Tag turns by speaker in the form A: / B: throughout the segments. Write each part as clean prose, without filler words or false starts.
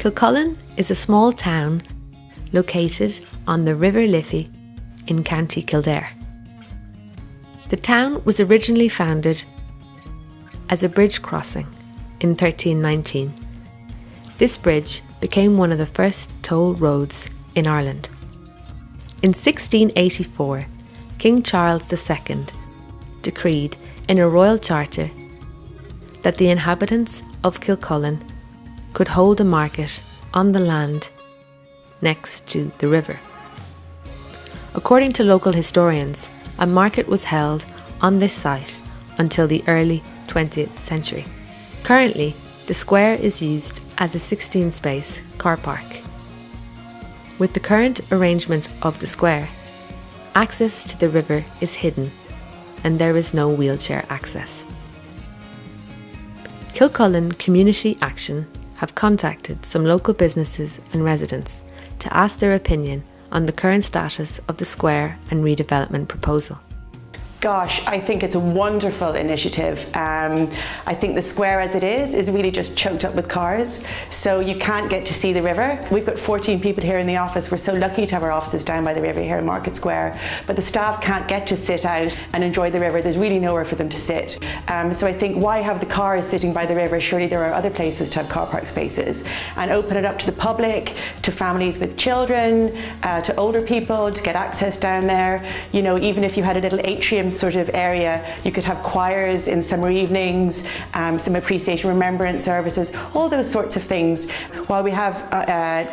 A: Kilcullen is a small town located on the River Liffey in County Kildare. The town was originally founded as a bridge crossing in 1319. This bridge became one of the first toll roads in Ireland. In 1684, King Charles II decreed in a royal charter that the inhabitants of Kilcullen could hold a market on the land next to the river. According to local historians, a market was held on this site until the early 20th century. Currently, the square is used as a 16-space car park. With the current arrangement of the square, access to the river is hidden and there is no wheelchair access. Kilcullen Community Action have contacted some local businesses and residents to ask their opinion on the current status of the square and redevelopment proposal.
B: Gosh, I think it's a wonderful initiative. I think the square as it is really just choked up with cars, so you can't get to see the river. We've got 14 people here in the office. We're so lucky to have our offices down by the river here in Market Square, but the staff can't get to sit out and enjoy the river. There's really nowhere for them to sit. So I think, why have the cars sitting by the river? Surely there are other places to have car park spaces, and open it up to the public, to families with children, to older people, to get access down there. You know, even if you had a little atrium sort of area, you could have choirs in summer evenings, some appreciation remembrance services, all those sorts of things. While we have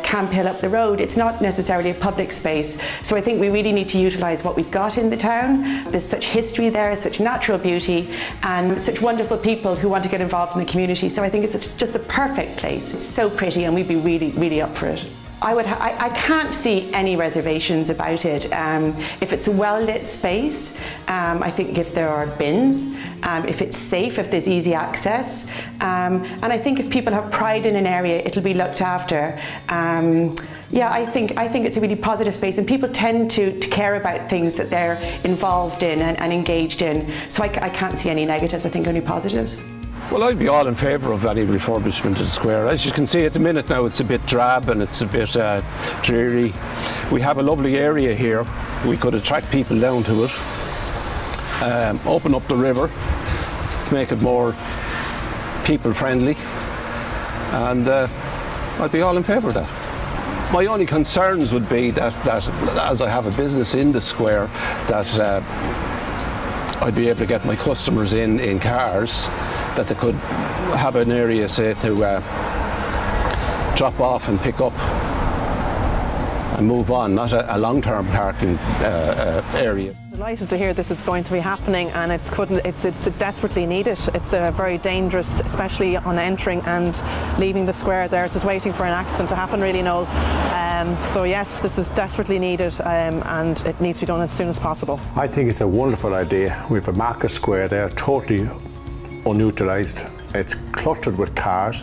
B: Camp Hill up the road, it's not necessarily a public space, so I think we really need to utilise what we've got in the town. There's such history there, such natural beauty, and such wonderful people who want to get involved in the community, so I think it's just the perfect place. It's so pretty and we'd be really, really up for it. I can't see any reservations about it. If it's a well-lit space, I think if there are bins, if it's safe, if there's easy access, and I think if people have pride in an area, it'll be looked after. Yeah, I think it's a really positive space, and people tend to care about things that they're involved in and engaged in. So I can't see any negatives, I think only positives.
C: Well, I'd be all in favour of any refurbishment of the square. As you can see at the minute now, it's a bit drab and it's a bit dreary. We have a lovely area here. We could attract people down to it, open up the river to make it more people friendly, and I'd be all in favour of that. My only concerns would be that as I have a business in the square, that I'd be able to get my customers in cars, that they could have an area, say, to drop off and pick up and move on, not a long-term parking area.
D: Delighted to hear this is going to be happening, and it's desperately needed. It's very dangerous, especially on entering and leaving the square there. It's just waiting for an accident to happen, really, Noel. So yes, this is desperately needed, and it needs to be done as soon as possible.
E: I think it's a wonderful idea. We have a market square there, totally unutilised. It's cluttered with cars.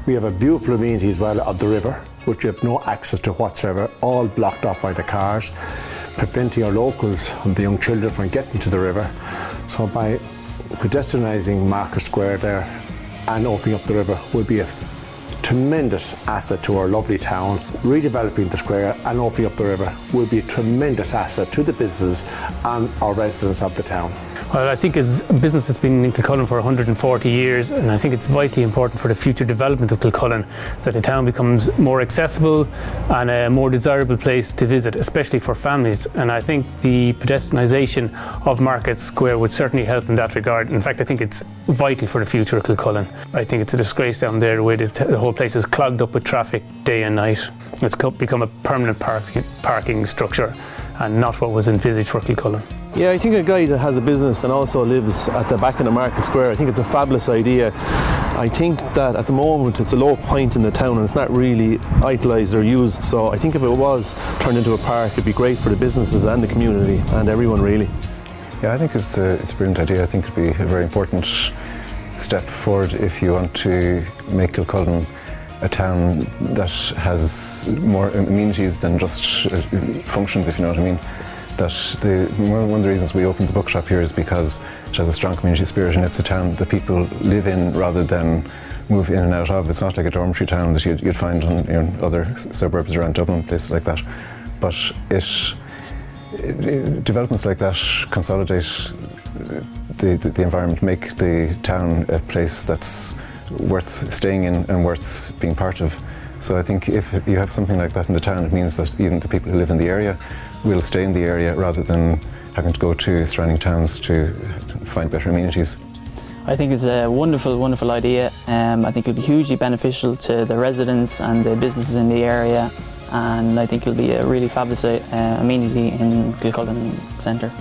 E: We have a beautiful amenity as well of the river, which we have no access to whatsoever, all blocked off by the cars, preventing our locals and the young children from getting to the river. So by pedestrianising Market Square there and opening up the river would be a tremendous asset to our lovely town. Redeveloping the square and opening up the river will be a tremendous asset to the businesses and our residents of the town.
F: Well, I think as a business that's been in Kilcullen for 140 years, and I think it's vitally important for the future development of Kilcullen that the town becomes more accessible and a more desirable place to visit, especially for families. And I think the pedestrianisation of Market Square would certainly help in that regard. In fact, I think it's vital for the future of Kilcullen. I think it's a disgrace down there the way the whole place is clogged up with traffic day and night. It's become a permanent parking structure and not what was envisaged for Kilcullen.
G: Yeah, I think a guy that has a business and also lives at the back of the Market Square, I think it's a fabulous idea. I think that at the moment it's a low point in the town and it's not really utilised or used, so I think if it was turned into a park, it'd be great for the businesses and the community and everyone, really.
H: Yeah, I think it's a brilliant idea. I think it'd be a very important step forward if you want to make Kilcullen a town that has more amenities than just functions, if you know what I mean. That one of the reasons we opened the bookshop here is because it has a strong community spirit and it's a town that people live in rather than move in and out of. It's not like a dormitory town that you'd find in other suburbs around Dublin, places like that. But developments like that consolidate the environment, make the town a place that's worth staying in and worth being part of. So I think if you have something like that in the town, it means that even the people who live in the area will stay in the area rather than having to go to surrounding towns to find better amenities.
I: I think it's a wonderful, wonderful idea. I think it'll be hugely beneficial to the residents and the businesses in the area, and I think it'll be a really fabulous amenity in Kilcullen Centre.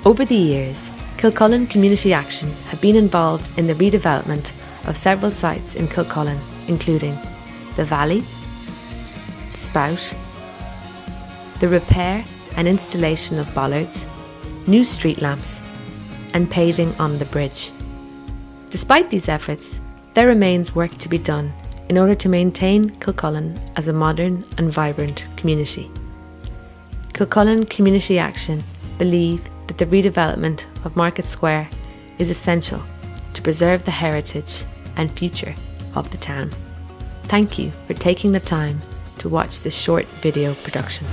A: Over the years, Kilcullen Community Action have been involved in the redevelopment of several sites in Kilcullen, including the Valley, the Spout, the repair and installation of bollards, new street lamps, and paving on the bridge. Despite these efforts, there remains work to be done in order to maintain Kilcullen as a modern and vibrant community. Kilcullen Community Action believe that the redevelopment of Market Square is essential to preserve the heritage and future of the town. Thank you for taking the time to watch this short video production.